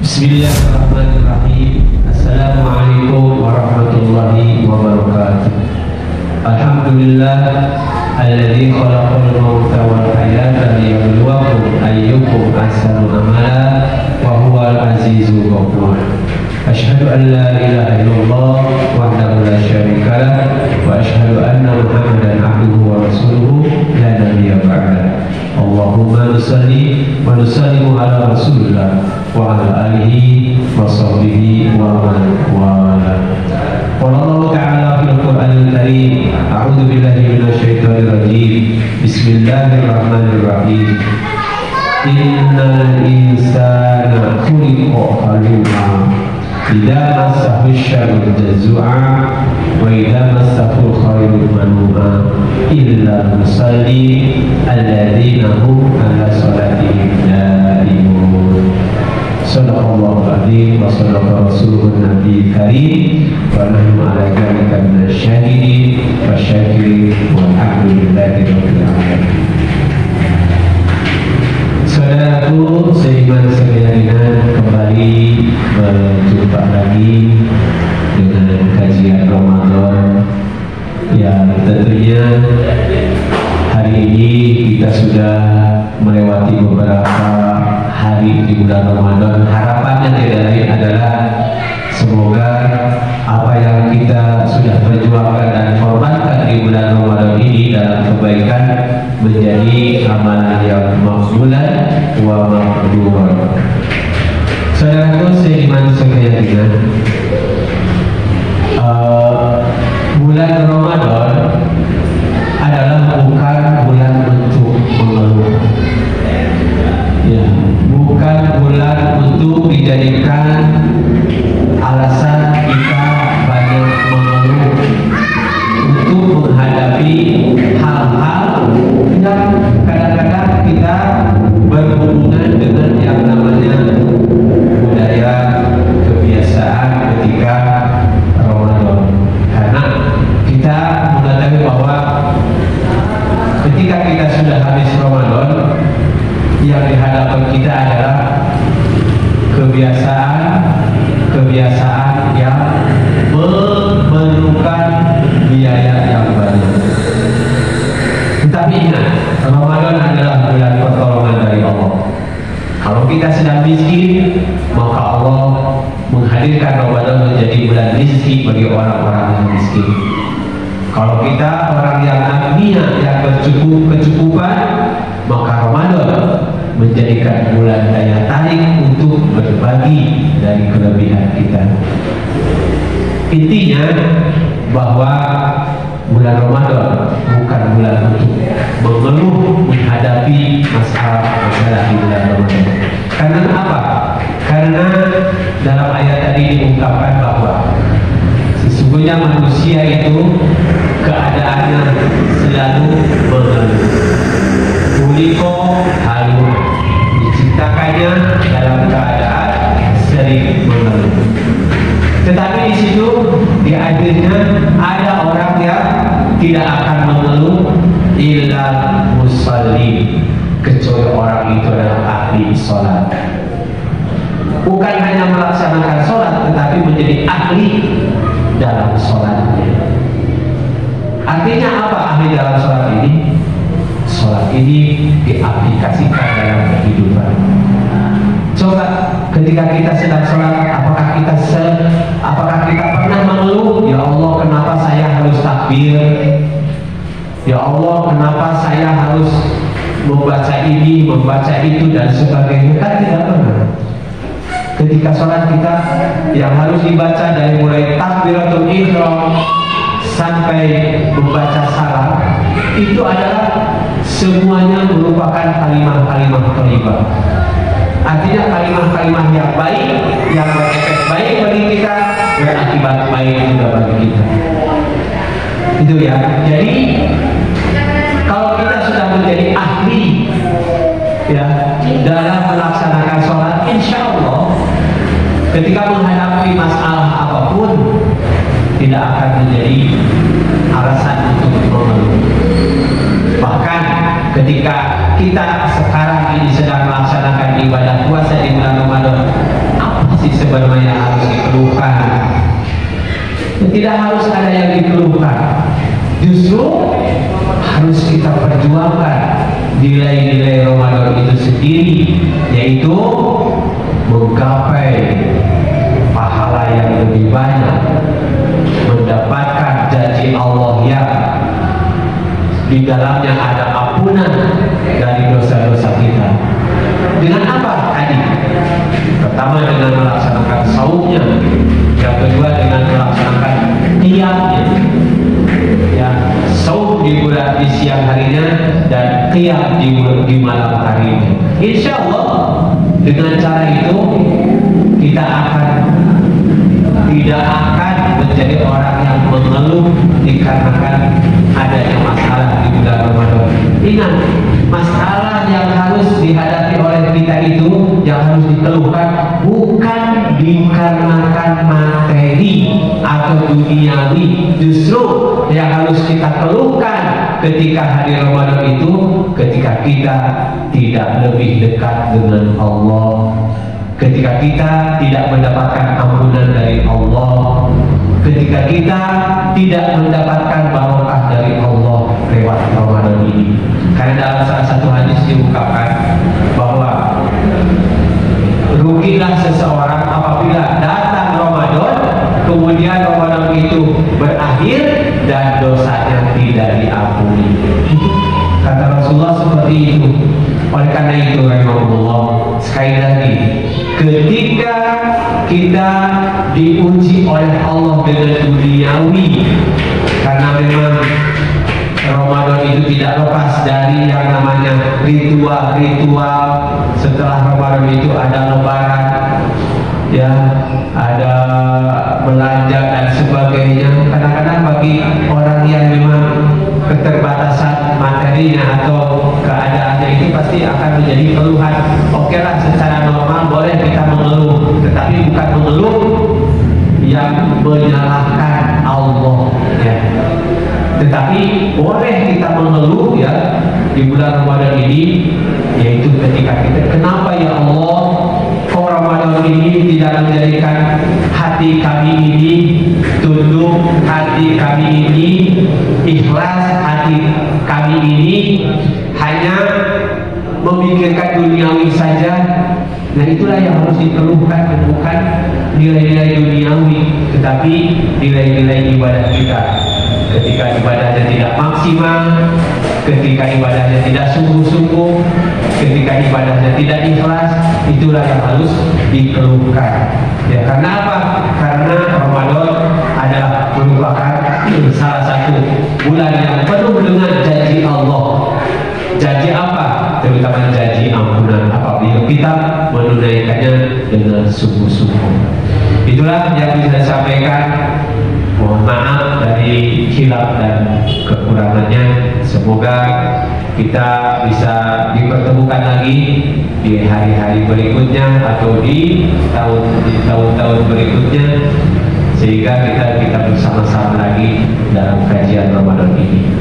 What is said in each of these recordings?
Bismillahirrahmanirrahim. Assalamualaikum warahmatullahi wabarakatuh. Alhamdulillah alladzi khalaqal mauta wal hayata liyabluwakum ayyukum ahsanu amala wa huwal azizul ghafur. Asyhadu an la ilaha illallah wahdahu la syarika lah wa asyhadu anna Muhammadan abduhu wa rasuluhu la nabiyya ba'da. Allahumma shalli wa sallim ala Rasulillah wa ala alihi wa sahbihi wa man wala. Qala Allah Ta'ala fil Qur'anil Karim, a'udzu billahi minasy syaithanir rajim. Bismillahirrahmanirrahim. Innal insana khuliqa halu'a idza massahu syarru jazua wa idza massahu khairu manu'a illa musalli alladzina hum ala salatihim daimun. Shadaqallahu al-azim wa shadaqa rasulun nabi karim wa nahnu ala dzalika minasyahidin wa syakirin walhamdulillahi rabbil alamin. Saudaraku seiman sekalian, kembali berjumpa lagi dengan kajian Ramadan yang tentunya hari ini kita sudah melewati beberapa hari di bulan Ramadan. Harapannya tidak lain adalah semoga apa yang kita sudah perjuangkan dan korbankan di bulan Ramadan ini dalam kebaikan menjadi amalan yang makbulan wa maqbulan. Saudaraku seiman sekalian, bulan Ramadan adalah bukan bulan untuk mengeluh, ya, bukan bulan untuk dijadikan alasan kita banyak mengeluh untuk menghadapi hal-hal yang kadang-kadang kita berhubungan dengan yang namanya budaya kebiasaan ketika Ramadan. Karena kita mengetahui bahwa ketika kita sudah habis Ramadan, yang dihadapan kita adalah kebiasaan yang memerlukan biaya yang banyak. Tetapi ingat, Ramadan adalah bulan pertolongan dari Allah. Kalau kita sedang miskin, maka Allah menghadirkan Ramadan menjadi bulan rezeki bagi orang-orang yang miskin. Kalau kita orang yang agnia, yang kecukupan, maka Ramadan menjadikan bulan daya tarik untuk berbagi dari kelebihan kita. Intinya bahwa bulan Ramadan bukan bulan untuk mengeluh menghadapi masalah di bulan Ramadan. Karena apa? Karena dalam ayat tadi diungkapkan bahwa sesungguhnya manusia itu keadaannya selalu mengeluh. Kuliko halu, diciptakannya dalam keadaan sering mengeluh. Tetapi di situ di akhirnya ada orang yang tidak akan mengeluh illa musalli, kecuali orang itu adalah ahli sholat. Bukan hanya melaksanakan sholat, tetapi menjadi ahli dalam sholatnya. Artinya apa ahli dalam sholat ini? Sholat ini diaplikasikan dalam kehidupan. Coba ketika kita sedang sholat, apakah kita pernah mengeluh, ya Allah kenapa saya harus takbir, ya Allah kenapa saya harus membaca ini, membaca itu dan sebagainya? Kan tidak pernah. Ketika sholat kita yang harus dibaca dari mulai takbiratul ihram sampai membaca salam, itu adalah semuanya merupakan kalimat-kalimat thayyibah. Artinya kalimat-kalimat yang baik, yang berefek baik bagi kita, berakibat baik juga bagi kita. Itu ya. Jadi kalau kita sudah menjadi ahli ya dalam melaksanakan sholat, insya Allah ketika menghadapi masalah apapun tidak akan menjadi alasan untuk mengeluh. Bahkan ketika kita sekarang ini sedang melaksanakan ibadah puasa di bulan Ramadan, apa sebenarnya harus dikeluhkan. Tidak harus ada yang dikeluhkan, justru harus kita perjuangkan nilai-nilai Ramadan itu sendiri, yaitu menggapai pahala yang lebih banyak, mendapatkan janji Allah yang di dalamnya ada ampunan dari dosa-dosa kita. Dengan apa tadi? Pertama dengan melaksanakan saumnya, yang kedua dengan melaksanakan qiyamnya. Ya, saum di siang harinya dan qiyam di malam harinya. Insya Allah dengan cara itu kita tidak akan menjadi orang yang mengeluh dikarenakan adanya masalah di bulan Ramadan. Ingat, masalah yang harus dihadapi oleh kita itu, yang harus dikeluhkan, bukan dikarenakan materi atau duniawi. Justru yang harus kita keluhkan ketika hari Ramadan itu, ketika kita tidak lebih dekat dengan Allah, ketika kita tidak mendapatkan ampunan dari Allah, ketika kita tidak mendapatkan barokah dari Allah lewat Ramadan ini. Karena dalam salah satu hadis diungkapkan bahwa rugilah seseorang apabila datang Ramadan, kemudian Ramadan itu berakhir dan dosanya tidak diampuni. Kata Rasulullah seperti itu. Oleh karena itu, rahimahullah, sekali lagi, ketika kita diuji oleh Allah dengan duniawi, karena memang Ramadan itu tidak lepas dari yang namanya ritual-ritual. Setelah Ramadan itu ada lebaran, ya, ada belanja dan sebagainya. Kadang-kadang bagi orang yang memang keterbatasan materinya atau keadaannya itu pasti akan menjadi keluhan. Oke lah, secara normal boleh kita mengeluh, tetapi bukan mengeluh yang menyalahkan Allah, ya. Tetapi boleh kita mengeluh, ya, di bulan Ramadan ini, yaitu ketika kita, kenapa ya Allah kok Ramadan ini tidak menjadikan hati kami ini tunduk, hati kami ini ikhlas, hati kami ini hanya memikirkan duniawi saja. Nah, itulah yang harus dikeluhkan, bukan nilai-nilai duniawi, tetapi nilai-nilai ibadah kita. Ketika ibadahnya tidak maksimal, ketika ibadahnya tidak sungguh-sungguh, ketika ibadahnya tidak ikhlas, itulah yang harus dikeluhkan. Ya, karena apa? Karena Ramadan adalah merupakan salah satu bulan yang penuh dengan janji Allah. Janji apa? Terutama janji ampunan apabila kita menunaikannya dengan sungguh-sungguh. Itulah yang bisa saya sampaikan. Mohon maaf dari khilaf dan kekurangannya. Semoga kita bisa dipertemukan lagi di hari-hari berikutnya atau di tahun-tahun berikutnya, sehingga kita bersama-sama lagi dalam kajian Ramadan ini.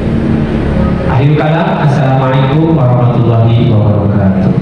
Akhir kalam, assalamualaikum warahmatullahi wabarakatuh.